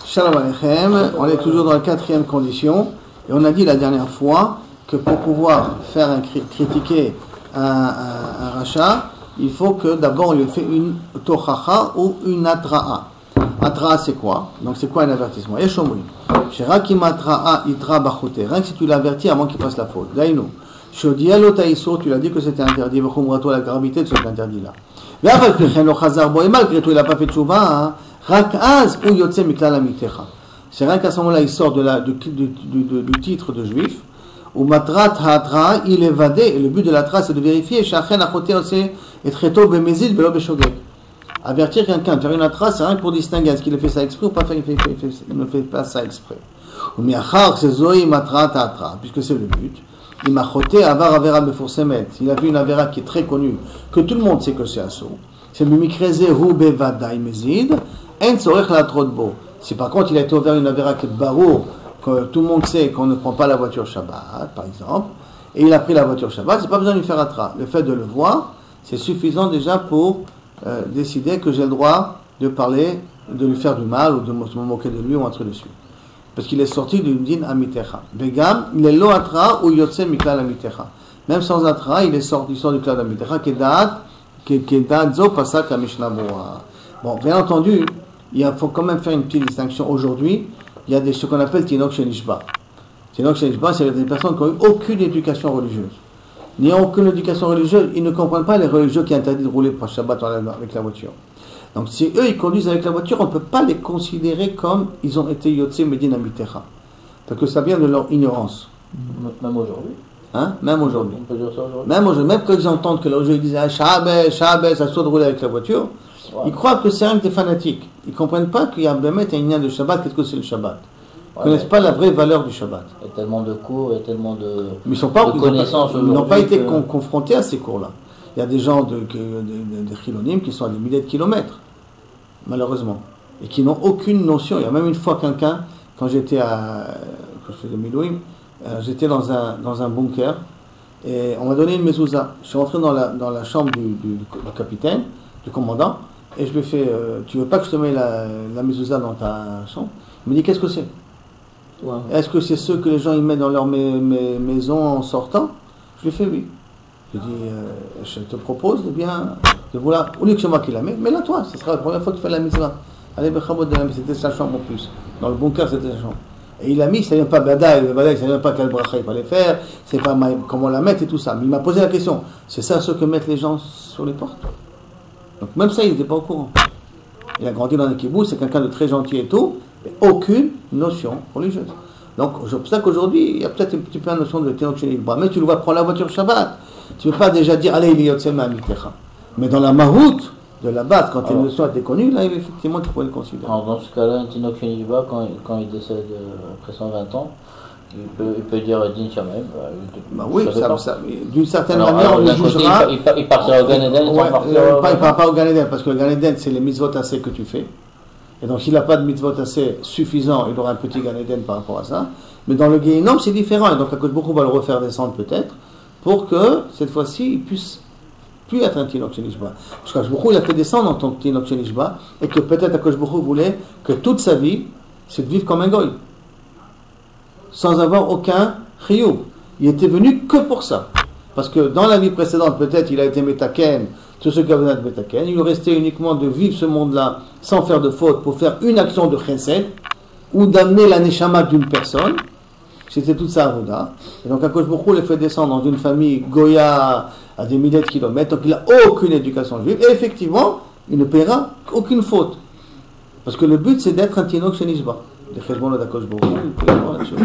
Shalom Aleichem, on est toujours dans la quatrième condition, et on a dit la dernière fois que pour pouvoir faire critiquer un rachat, il faut que d'abord on lui fait une tochacha ou une atra'a. Atra'a c'est quoi? Donc c'est quoi un avertissement? Yeshomri. Sherakim atra'a itra bachute. Rien que si tu l'avertis avant qu'il fasse la faute. Dainu. Shodialo taïso, tu l'as dit que c'était interdit. Vechumrato, la gravité de cet interdit-là. Mais après, et malgré tout, il n'a pas fait de chouva. Rakaz ou yotse miklal amitecha. C'est rien qu'à ce moment-là, il sort du titre de juif. Ou matrat ha'atra, il est vadé. Et le but de l'atra, c'est de vérifier. Shachen achote aussi et treto bemezid velo beshogeg. Avertir quelqu'un, faire une atra, c'est rien que pour distinguer est-ce qu'il a fait ça exprès ou pas fait, il ne fait pas ça exprès. Ou miachar, c'est zoï matrat ha'atra, puisque c'est le but. Il m'a choté avar avera beforsemet. Il a vu une avera qui est très connue, que tout le monde sait que c'est assaut. C'est le mikreze hu bevadai mezid. En tzorech la trotbo. Si par contre il a été ouvert une avera qui est barour, que tout le monde sait qu'on ne prend pas la voiture Shabbat, par exemple, et il a pris la voiture Shabbat, c'est pas besoin de lui faire atra. Le fait de le voir, c'est suffisant déjà pour décider que j'ai le droit de parler, de lui faire du mal ou de me moquer de lui ou un truc dessus. Parce qu'il est sorti d'une din amitecha. Begam, il est lo atra ou yotse miklal amitecha. Même sans atra, il sort du klal amitecha, kedat zo pasak amishna boa. Bon, bien entendu, il faut quand même faire une petite distinction. Aujourd'hui, il y a ce qu'on appelle Tinok Shenishba. Tinok Shenishba, c'est des personnes qui n'ont eu aucune éducation religieuse. N'ayant aucune éducation religieuse, ils ne comprennent pas les religieux qui interdisent de rouler par Shabbat avec la voiture. Donc si eux, ils conduisent avec la voiture, on ne peut pas les considérer comme ils ont été Yotse Medina Mitecha. Parce que ça vient de leur ignorance. Même aujourd'hui. Hein? Même aujourd'hui. On peut dire ça aujourd'hui. Même quand ils entendent que les religieux disent ah, Shabbat, ça soit de rouler avec la voiture, ouais. Ils croient que c'est rien que des fanatiques. Ils ne comprennent pas qu'il y a un lien de Shabbat, qu'est-ce que c'est le Shabbat. Ils ne connaissent pas la vraie valeur du Shabbat. Il y a tellement de cours, il y a tellement de, mais de connaissances. Ils n'ont pas été confrontés à ces cours-là. Il y a des gens des chilonimes qui sont à des milliers de kilomètres, malheureusement, et qui n'ont aucune notion. Il y a même une fois quelqu'un, quand je faisais Milouim, j'étais dans un bunker, et on m'a donné une mezouza. Je suis rentré dans la chambre du capitaine, du commandant, et je lui ai fait tu veux pas que je te mette la mezouza dans ta chambre? Il me dit qu'est-ce que c'est? Ouais. Est-ce que c'est ceux que les gens ils mettent dans leur maison en sortant? Je lui ai fait oui. Je lui ai dit je te propose de bien de voilà, au lieu que c'est moi qui la mets, mets-la toi, ce sera la première fois que tu fais la mezouza. Allez, c'était sa chambre en plus. Dans le bunker c'était sa chambre. Et il a mis, ça ne vient pas badaï, ça ne vient pas quel bracha il fallait faire, c'est pas comment la mettre et tout ça. Mais il m'a posé la question, c'est ça ce que mettent les gens sur les portes? Donc même ça, il n'était pas au courant. Il a grandi dans un kibbutz, c'est quelqu'un de très gentil et tout, mais aucune notion religieuse. Donc c'est pour ça qu'aujourd'hui, il y a peut-être un petit peu la notion de Tinok Shenishba, mais tu le vois prendre la voiture Shabbat. Tu ne veux pas déjà dire, allez, il est Yotzema Amitecha. Mais dans la maroute de la base, quand une notion a été connue, là, effectivement, tu pourrais le considérer. Alors dans ce cas-là, un Tinok Shenishba, quand il décède après 120 ans, il peut dire Din Shamayim. Oui, d'une certaine manière, on le jugera. Il partira au Gan Eden, il ne part pas au Gan Eden, parce que le Gan Eden, c'est les mitzvot assez que tu fais. Et donc, s'il n'a pas de mitzvot assez suffisant, il aura un petit Gan Eden par rapport à ça. Mais dans le Gehinnom, c'est différent. Et donc, à cause beaucoup, on va le refaire descendre peut-être, pour que, cette fois-ci, il puisse plus être un Tinok Shenishba. Parce qu'Akadosh Baruch Hu, il a fait descendre en tant que Tinok Shenishba, et que peut-être Akadosh Baruch Hu voulait que toute sa vie, c'est de vivre comme un goy. Sans avoir aucun chiyuv. Il était venu que pour ça. Parce que dans la vie précédente, peut-être il a été metaken, tout ce qui a besoin de metaken, il lui restait uniquement de vivre ce monde-là sans faire de faute pour faire une action de chesed ou d'amener la neshama d'une personne. C'était toute sa avoda. Et donc Akadosh Baruch Hu le fait descendre dans une famille goya à des milliers de kilomètres, donc il n'a aucune éducation juive, et effectivement, il ne paiera aucune faute. Parce que le but c'est d'être un Tinok Shenishba. Les cheshbonot d'Akadosh Baruch Hu, il peut y avoir la chose.